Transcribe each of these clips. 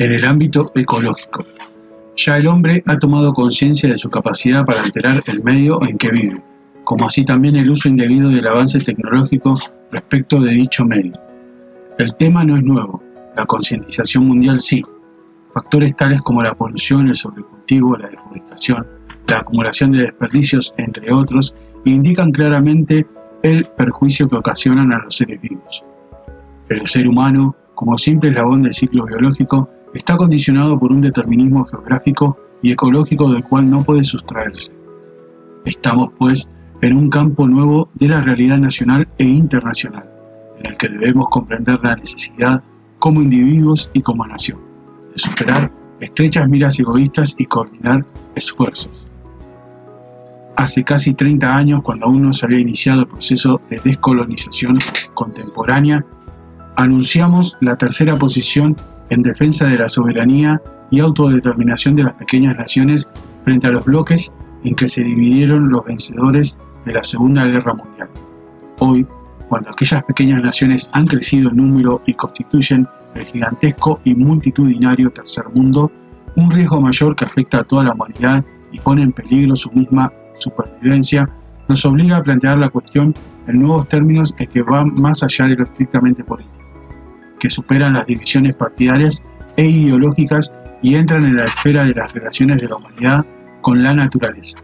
En el ámbito ecológico, ya el hombre ha tomado conciencia de su capacidad para alterar el medio en que vive, como así también el uso indebido del avance tecnológico respecto de dicho medio. El tema no es nuevo, la concientización mundial sí. Factores tales como la polución, el sobrecultivo, la deforestación, la acumulación de desperdicios, entre otros, indican claramente el perjuicio que ocasionan a los seres vivos. El ser humano, como simple eslabón del ciclo biológico, está condicionado por un determinismo geográfico y ecológico del cual no puede sustraerse. Estamos, pues, en un campo nuevo de la realidad nacional e internacional, en el que debemos comprender la necesidad, como individuos y como nación, de superar estrechas miras egoístas y coordinar esfuerzos. Hace casi 30 años, cuando aún no se había iniciado el proceso de descolonización contemporánea, anunciamos la tercera posición en defensa de la soberanía y autodeterminación de las pequeñas naciones frente a los bloques en que se dividieron los vencedores de la Segunda Guerra Mundial. Hoy, cuando aquellas pequeñas naciones han crecido en número y constituyen el gigantesco y multitudinario tercer mundo, un riesgo mayor que afecta a toda la humanidad y pone en peligro su misma supervivencia, nos obliga a plantear la cuestión en nuevos términos en que van más allá de lo estrictamente político, que superan las divisiones partidarias e ideológicas y entran en la esfera de las relaciones de la humanidad con la naturaleza.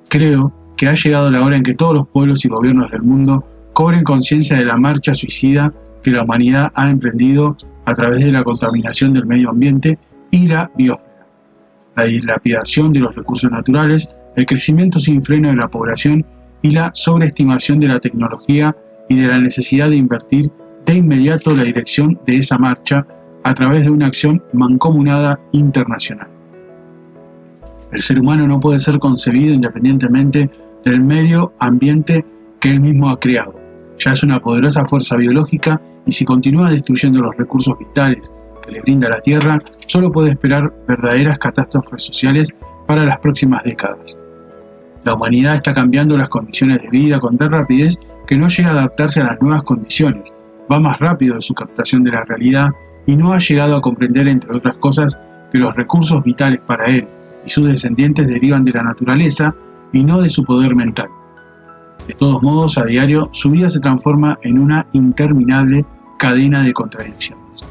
Creo que ha llegado la hora en que todos los pueblos y gobiernos del mundo cobren conciencia de la marcha suicida que la humanidad ha emprendido a través de la contaminación del medio ambiente y la biosfera, la dilapidación de los recursos naturales, el crecimiento sin freno de la población y la sobreestimación de la tecnología y de la necesidad de invertir de inmediato la dirección de esa marcha a través de una acción mancomunada internacional. El ser humano no puede ser concebido independientemente del medio ambiente que él mismo ha creado. Ya es una poderosa fuerza biológica y si continúa destruyendo los recursos vitales que le brinda la Tierra, solo puede esperar verdaderas catástrofes sociales para las próximas décadas. La humanidad está cambiando las condiciones de vida con tal rapidez que no llega a adaptarse a las nuevas condiciones, va más rápido en su captación de la realidad y no ha llegado a comprender, entre otras cosas, que los recursos vitales para él y sus descendientes derivan de la naturaleza y no de su poder mental. De todos modos, a diario, su vida se transforma en una interminable cadena de contradicciones.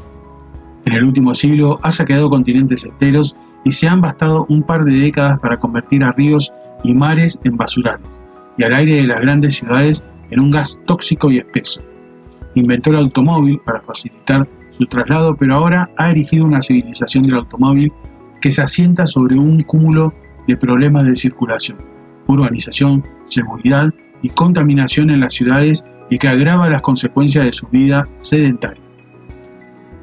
En el último siglo ha saqueado continentes enteros y se han bastado un par de décadas para convertir a ríos y mares en basurales y al aire de las grandes ciudades en un gas tóxico y espeso. Inventó el automóvil para facilitar su traslado, pero ahora ha erigido una civilización del automóvil que se asienta sobre un cúmulo de problemas de circulación, urbanización, seguridad y contaminación en las ciudades y que agrava las consecuencias de su vida sedentaria.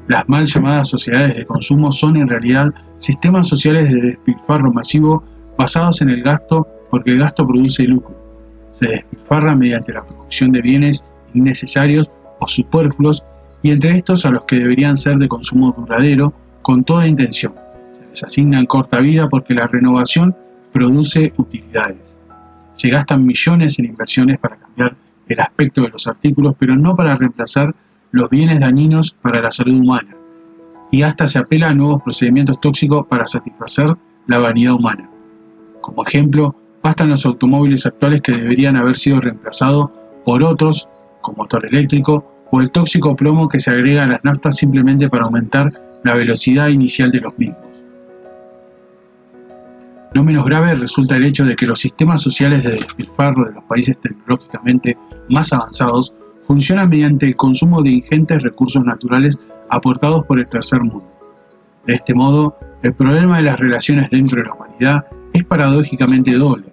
Las mal llamadas sociedades de consumo son en realidad sistemas sociales de despilfarro masivo basados en el gasto porque el gasto produce lucro. Se despilfarra mediante la producción de bienes innecesarios o superfluos y entre estos a los que deberían ser de consumo duradero con toda intención. Se les asignan corta vida porque la renovación produce utilidades. Se gastan millones en inversiones para cambiar el aspecto de los artículos, pero no para reemplazar los bienes dañinos para la salud humana. Y hasta se apela a nuevos procedimientos tóxicos para satisfacer la vanidad humana. Como ejemplo, bastan los automóviles actuales que deberían haber sido reemplazados por otros, con motor eléctrico, o el tóxico plomo que se agrega a las naftas simplemente para aumentar la velocidad inicial de los mismos. No menos grave resulta el hecho de que los sistemas sociales de despilfarro de los países tecnológicamente más avanzados funcionan mediante el consumo de ingentes recursos naturales aportados por el tercer mundo. De este modo, el problema de las relaciones dentro de la humanidad es paradójicamente doble.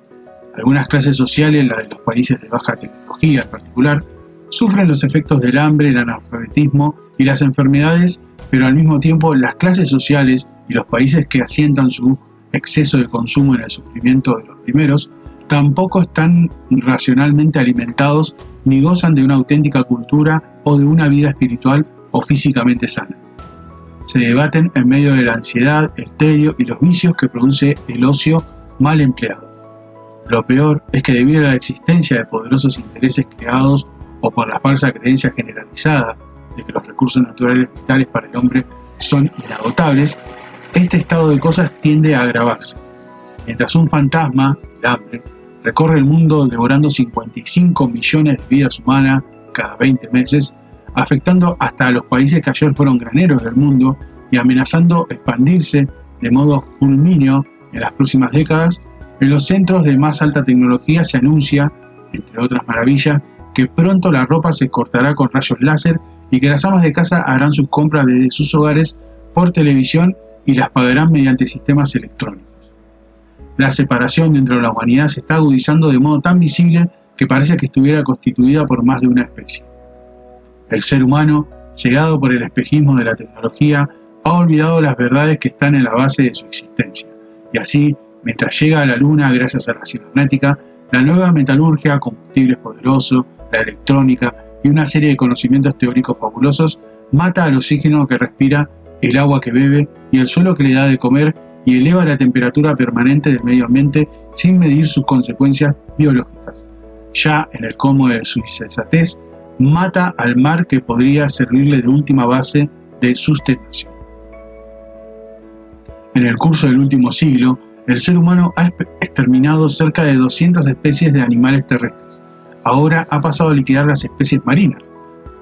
Algunas clases sociales, las de los países de baja tecnología en particular, sufren los efectos del hambre, el analfabetismo y las enfermedades, pero al mismo tiempo las clases sociales y los países que asientan su exceso de consumo en el sufrimiento de los primeros, tampoco están racionalmente alimentados ni gozan de una auténtica cultura o de una vida espiritual o físicamente sana. Se debaten en medio de la ansiedad, el tedio y los vicios que produce el ocio mal empleado. Lo peor es que debido a la existencia de poderosos intereses creados o por la falsa creencia generalizada de que los recursos naturales vitales para el hombre son inagotables, este estado de cosas tiende a agravarse. Mientras un fantasma, el hambre, recorre el mundo devorando 55 millones de vidas humanas cada 20 meses, afectando hasta a los países que ayer fueron graneros del mundo y amenazando expandirse de modo fulmíneo en las próximas décadas, en los centros de más alta tecnología se anuncia, entre otras maravillas, que pronto la ropa se cortará con rayos láser y que las amas de casa harán sus compras desde sus hogares por televisión y las pagarán mediante sistemas electrónicos. La separación dentro de la humanidad se está agudizando de modo tan visible que parece que estuviera constituida por más de una especie. El ser humano, cegado por el espejismo de la tecnología, ha olvidado las verdades que están en la base de su existencia. Y así, mientras llega a la Luna gracias a la cibernética, la nueva metalurgia, combustibles poderosos, la electrónica y una serie de conocimientos teóricos fabulosos, mata al oxígeno que respira, el agua que bebe y el suelo que le da de comer, y eleva la temperatura permanente del medio ambiente sin medir sus consecuencias biológicas. Ya en el colmo de su insensatez, mata al mar que podría servirle de última base de sustentación. En el curso del último siglo, el ser humano ha exterminado cerca de 200 especies de animales terrestres. Ahora ha pasado a liquidar las especies marinas.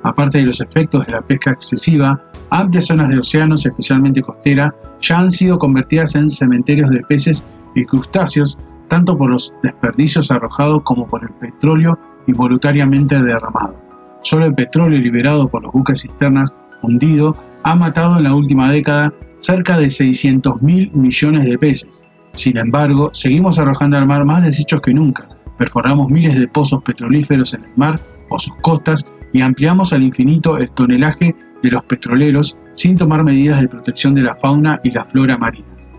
Aparte de los efectos de la pesca excesiva, amplias zonas de océanos, especialmente costera, ya han sido convertidas en cementerios de peces y crustáceos, tanto por los desperdicios arrojados como por el petróleo involuntariamente derramado. Solo el petróleo liberado por los buques cisternas hundido ha matado en la última década cerca de 600.000 millones de peces. Sin embargo, seguimos arrojando al mar más desechos que nunca, perforamos miles de pozos petrolíferos en el mar o sus costas y ampliamos al infinito el tonelaje de los petroleros sin tomar medidas de protección de la fauna y la flora marinas.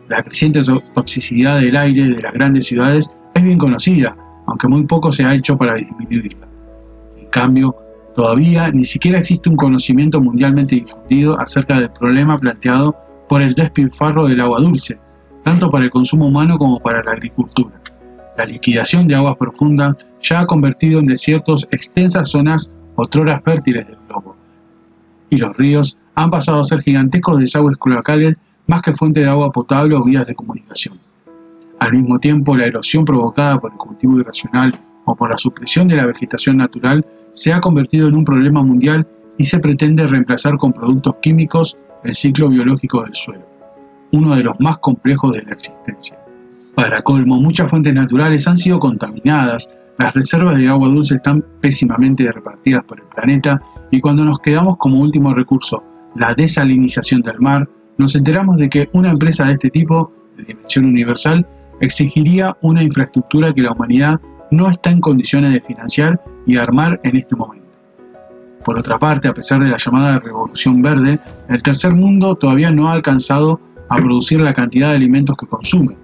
La creciente toxicidad del aire de las grandes ciudades es bien conocida, aunque muy poco se ha hecho para disminuirla. En cambio, todavía ni siquiera existe un conocimiento mundialmente difundido acerca del problema planteado por el despilfarro del agua dulce, tanto para el consumo humano como para la agricultura. La liquidación de aguas profundas ya ha convertido en desiertos extensas zonas otrora fértiles del globo, y los ríos han pasado a ser gigantescos desagües cloacales más que fuente de agua potable o vías de comunicación. Al mismo tiempo, la erosión provocada por el cultivo irracional o por la supresión de la vegetación natural se ha convertido en un problema mundial y se pretende reemplazar con productos químicos el ciclo biológico del suelo, uno de los más complejos de la existencia. Para colmo, muchas fuentes naturales han sido contaminadas, las reservas de agua dulce están pésimamente repartidas por el planeta y cuando nos quedamos como último recurso la desalinización del mar, nos enteramos de que una empresa de este tipo, de dimensión universal, exigiría una infraestructura que la humanidad no está en condiciones de financiar y armar en este momento. Por otra parte, a pesar de la llamada revolución verde, el tercer mundo todavía no ha alcanzado a producir la cantidad de alimentos que consume,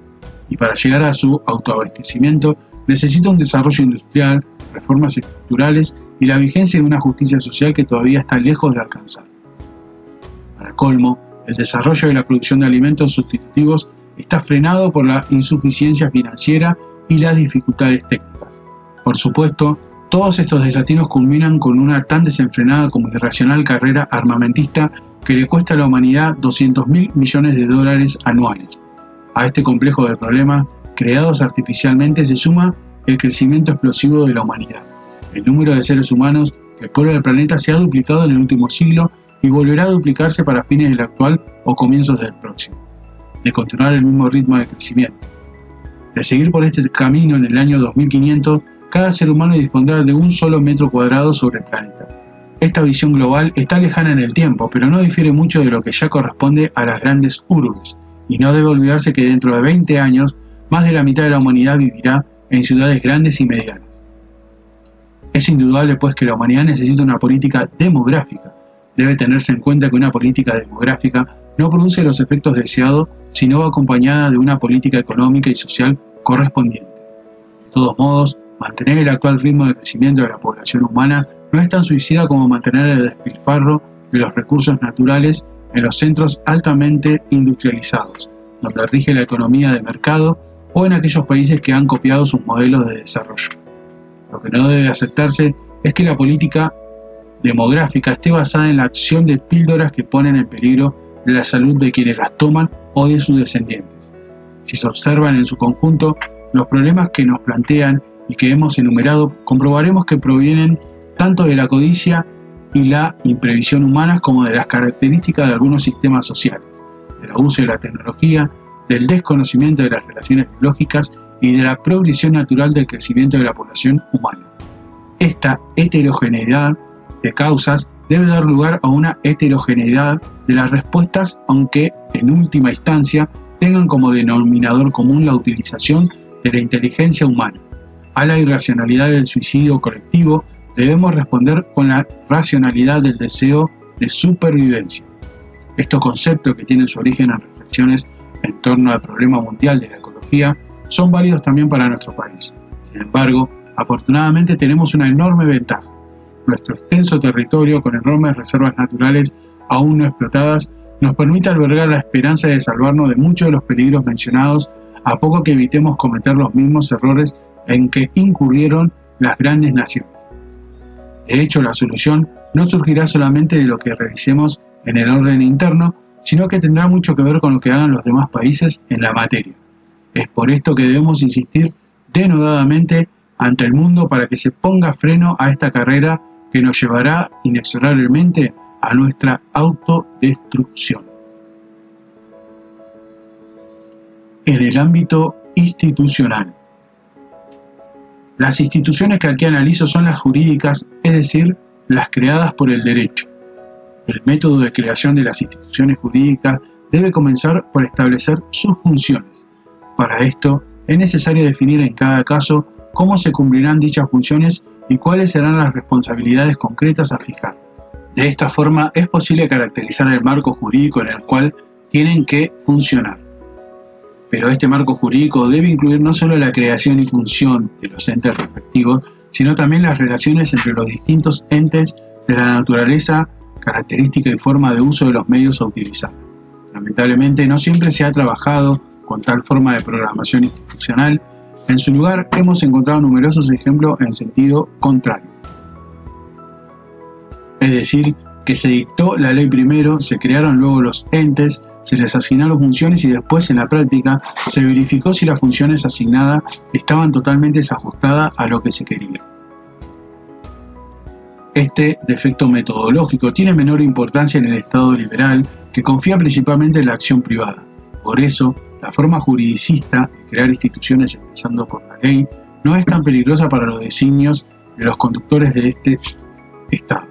y para llegar a su autoabastecimiento necesita un desarrollo industrial, reformas estructurales y la vigencia de una justicia social que todavía está lejos de alcanzar. Para colmo, el desarrollo de la producción de alimentos sustitutivos está frenado por la insuficiencia financiera y las dificultades técnicas. Por supuesto, todos estos desatinos culminan con una tan desenfrenada como irracional carrera armamentista que le cuesta a la humanidad 200.000 millones de dólares anuales. A este complejo de problemas creados artificialmente se suma el crecimiento explosivo de la humanidad. El número de seres humanos que pueblan el planeta se ha duplicado en el último siglo y volverá a duplicarse para fines del actual o comienzos del próximo. De continuar el mismo ritmo de crecimiento. De seguir por este camino en el año 2500, cada ser humano dispondrá de un solo metro cuadrado sobre el planeta. Esta visión global está lejana en el tiempo, pero no difiere mucho de lo que ya corresponde a las grandes urbes, y no debe olvidarse que dentro de 20 años, más de la mitad de la humanidad vivirá en ciudades grandes y medianas. Es indudable, pues, que la humanidad necesita una política demográfica. Debe tenerse en cuenta que una política demográfica no produce los efectos deseados si no va acompañada de una política económica y social correspondiente. De todos modos, mantener el actual ritmo de crecimiento de la población humana no es tan suicida como mantener el despilfarro de los recursos naturales en los centros altamente industrializados, donde rige la economía de mercado, o en aquellos países que han copiado sus modelos de desarrollo. Lo que no debe aceptarse es que la política demográfica esté basada en la acción de píldoras que ponen en peligro la salud de quienes las toman o de sus descendientes. Si se observan en su conjunto, los problemas que nos plantean y que hemos enumerado, comprobaremos que provienen tanto de la codicia y la imprevisión humanas como de las características de algunos sistemas sociales, del abuso de la tecnología, del desconocimiento de las relaciones biológicas y de la progresión natural del crecimiento de la población humana. Esta heterogeneidad de causas debe dar lugar a una heterogeneidad de las respuestas, aunque en última instancia tengan como denominador común la utilización de la inteligencia humana. A la irracionalidad del suicidio colectivo debemos responder con la racionalidad del deseo de supervivencia. Estos conceptos, que tienen su origen en reflexiones en torno al problema mundial de la ecología, son válidos también para nuestro país. Sin embargo, afortunadamente tenemos una enorme ventaja. Nuestro extenso territorio, con enormes reservas naturales aún no explotadas, nos permite albergar la esperanza de salvarnos de muchos de los peligros mencionados, a poco que evitemos cometer los mismos errores en que incurrieron las grandes naciones. De hecho, la solución no surgirá solamente de lo que revisemos en el orden interno, sino que tendrá mucho que ver con lo que hagan los demás países en la materia. Es por esto que debemos insistir denodadamente ante el mundo para que se ponga freno a esta carrera que nos llevará inexorablemente a nuestra autodestrucción. En el ámbito institucional. Las instituciones que aquí analizo son las jurídicas, es decir, las creadas por el derecho. El método de creación de las instituciones jurídicas debe comenzar por establecer sus funciones. Para esto, es necesario definir en cada caso cómo se cumplirán dichas funciones y cuáles serán las responsabilidades concretas a fijar. De esta forma, es posible caracterizar el marco jurídico en el cual tienen que funcionar. Pero este marco jurídico debe incluir no solo la creación y función de los entes respectivos, sino también las relaciones entre los distintos entes de la naturaleza, característica y forma de uso de los medios a utilizar. Lamentablemente, no siempre se ha trabajado con tal forma de programación institucional. En su lugar, hemos encontrado numerosos ejemplos en sentido contrario. Es decir, que se dictó la ley primero, se crearon luego los entes, se les asignaron funciones y después, en la práctica, se verificó si las funciones asignadas estaban totalmente desajustadas a lo que se quería. Este defecto metodológico tiene menor importancia en el Estado liberal, que confía principalmente en la acción privada. Por eso, la forma juridicista de crear instituciones empezando por la ley no es tan peligrosa para los designios de los conductores de este Estado.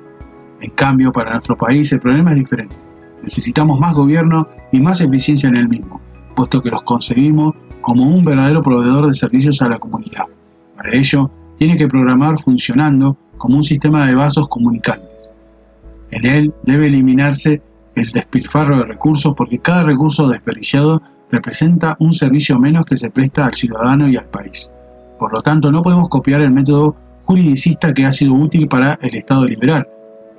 En cambio, para nuestro país el problema es diferente. Necesitamos más gobierno y más eficiencia en el mismo, puesto que los concebimos como un verdadero proveedor de servicios a la comunidad. Para ello, tiene que programar funcionando como un sistema de vasos comunicantes. En él debe eliminarse el despilfarro de recursos, porque cada recurso desperdiciado representa un servicio menos que se presta al ciudadano y al país. Por lo tanto, no podemos copiar el método juridicista que ha sido útil para el Estado liberal.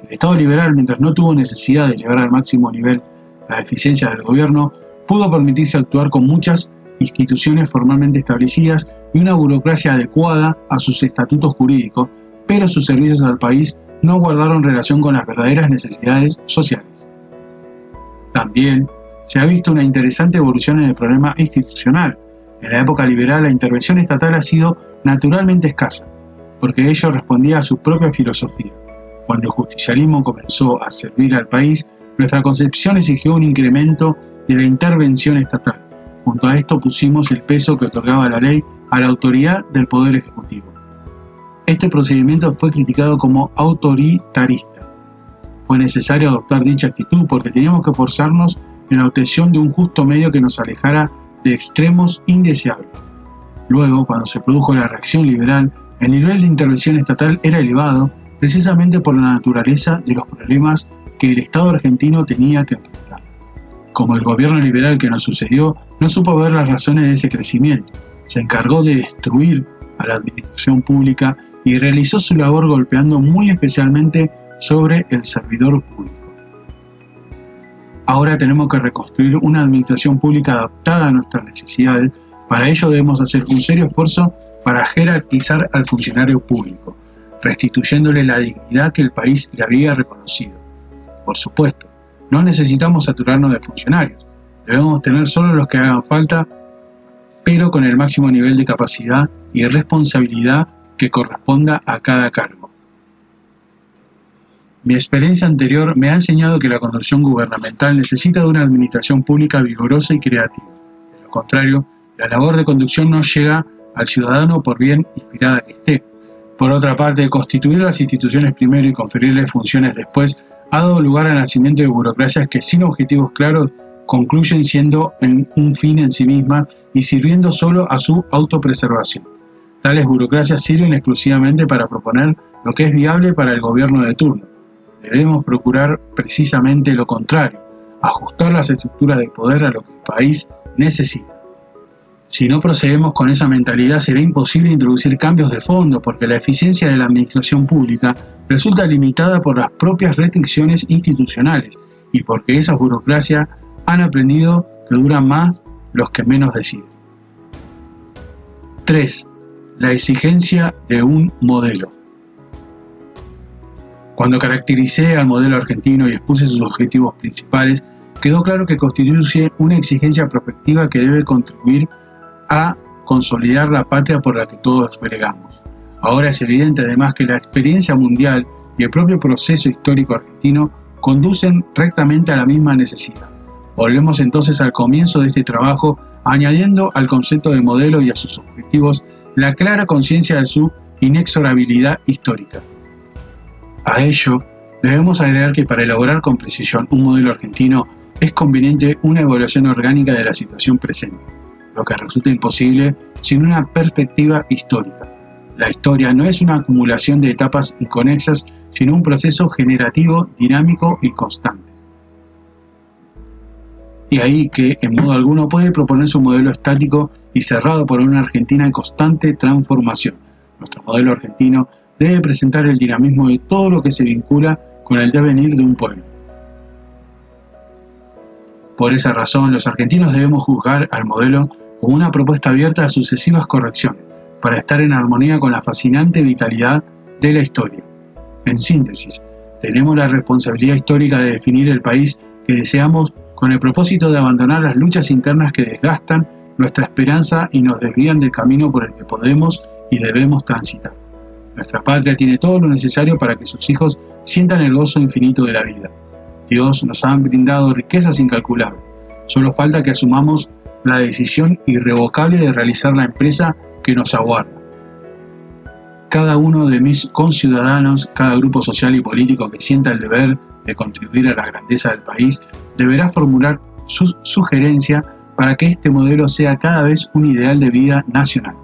El Estado liberal, mientras no tuvo necesidad de elevar al máximo nivel la eficiencia del gobierno, pudo permitirse actuar con muchas instituciones formalmente establecidas y una burocracia adecuada a sus estatutos jurídicos, pero sus servicios al país no guardaron relación con las verdaderas necesidades sociales. También se ha visto una interesante evolución en el problema institucional. En la época liberal, la intervención estatal ha sido naturalmente escasa, porque ello respondía a su propia filosofía. Cuando el justicialismo comenzó a servir al país, nuestra concepción exigió un incremento de la intervención estatal. Junto a esto pusimos el peso que otorgaba la ley a la autoridad del Poder Ejecutivo. Este procedimiento fue criticado como autoritarista. Fue necesario adoptar dicha actitud porque teníamos que forzarnos en la obtención de un justo medio que nos alejara de extremos indeseables. Luego, cuando se produjo la reacción liberal, el nivel de intervención estatal era elevado precisamente por la naturaleza de los problemas que el Estado argentino tenía que enfrentar. Como el gobierno liberal que nos sucedió no supo ver las razones de ese crecimiento, se encargó de destruir a la administración pública y realizó su labor golpeando muy especialmente sobre el servidor público. Ahora tenemos que reconstruir una administración pública adaptada a nuestras necesidades. Para ello debemos hacer un serio esfuerzo para jerarquizar al funcionario público. restituyéndole la dignidad que el país le había reconocido. Por supuesto, no necesitamos saturarnos de funcionarios, debemos tener solo los que hagan falta, pero con el máximo nivel de capacidad y responsabilidad que corresponda a cada cargo. Mi experiencia anterior me ha enseñado que la conducción gubernamental necesita de una administración pública vigorosa y creativa. De lo contrario, la labor de conducción no llega al ciudadano por bien inspirada que esté. Por otra parte, constituir las instituciones primero y conferirles funciones después ha dado lugar al nacimiento de burocracias que sin objetivos claros concluyen siendo un fin en sí misma y sirviendo solo a su autopreservación. Tales burocracias sirven exclusivamente para proponer lo que es viable para el gobierno de turno. Debemos procurar precisamente lo contrario, ajustar las estructuras de poder a lo que el país necesita. Si no procedemos con esa mentalidad, será imposible introducir cambios de fondo, porque la eficiencia de la administración pública resulta limitada por las propias restricciones institucionales y porque esas burocracias han aprendido que duran más los que menos deciden. 3. La exigencia de un modelo. Cuando caractericé al modelo argentino y expuse sus objetivos principales, quedó claro que constituye una exigencia prospectiva que debe contribuir a consolidar la patria por la que todos bregamos. Ahora es evidente además que la experiencia mundial y el propio proceso histórico argentino conducen rectamente a la misma necesidad. Volvemos entonces al comienzo de este trabajo, añadiendo al concepto de modelo y a sus objetivos la clara conciencia de su inexorabilidad histórica. A ello, debemos agregar que para elaborar con precisión un modelo argentino es conveniente una evaluación orgánica de la situación presente, lo que resulta imposible sin una perspectiva histórica. La historia no es una acumulación de etapas inconexas, sino un proceso generativo, dinámico y constante. Y ahí que, en modo alguno, puede proponerse un modelo estático y cerrado por una Argentina en constante transformación. Nuestro modelo argentino debe presentar el dinamismo de todo lo que se vincula con el devenir de un pueblo. Por esa razón, los argentinos debemos juzgar al modelo como una propuesta abierta a sucesivas correcciones, para estar en armonía con la fascinante vitalidad de la historia. En síntesis, tenemos la responsabilidad histórica de definir el país que deseamos con el propósito de abandonar las luchas internas que desgastan nuestra esperanza y nos desvían del camino por el que podemos y debemos transitar. Nuestra patria tiene todo lo necesario para que sus hijos sientan el gozo infinito de la vida. Dios nos ha brindado riquezas incalculables. Solo falta que asumamos la decisión irrevocable de realizar la empresa que nos aguarda. Cada uno de mis conciudadanos, cada grupo social y político que sienta el deber de contribuir a la grandeza del país, deberá formular su sugerencia para que este modelo sea cada vez un ideal de vida nacional.